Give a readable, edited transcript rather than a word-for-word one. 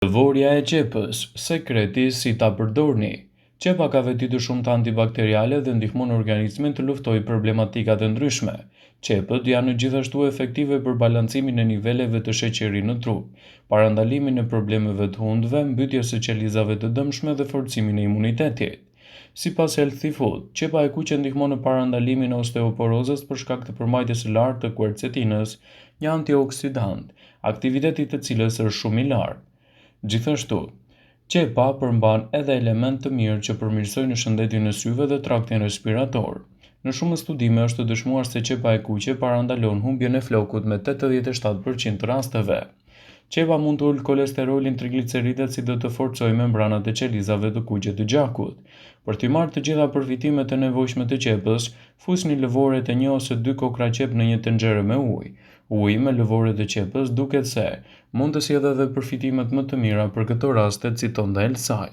Lëvorja e qepës, sekreti si ta përdorni. Qepa ka veti të shumta antibakteriale dhe ndihmon organizmin të luftojë problematika të ndryshme. Qepët janë gjithashtu efektive për balancimin e niveleve të sheqerit në trup, parandalimin e problemeve të hundëve, mbytjes së qelizave të dëmshme dhe forcimin e imunitetit. Sipas Healthy Food, qepa e kuqe ndihmon në parandalimin e osteoporozës për shkak të përmbajtjes së lartë të quercetinës, një antioksidant, aktiviteti i të cilës është shumë i lartë. Gjithashtu, qepa përmban edhe elementë të mirë që përmirësojnë shëndetin e syve dhe traktin respirator. Në shumë studime është dëshmuar se qepa e kuqe parandalon humbjen e flokut me 87% të rasteve. Qepa mund të ulë kolesterolin, trigliceridet si dhe të forcojë membranat e qelizave të kuqe të gjakut. Për t'i marrë të gjitha përfitimet e nevojshme të qepës, fusni lëvoret e 1 ose 2 kokra qep në një tenxhere me ujë. Uji me lëvoret e qepës duket se mund të sjellë edhe përfitimet më të mira për këto raste, citon dhe Elsaj.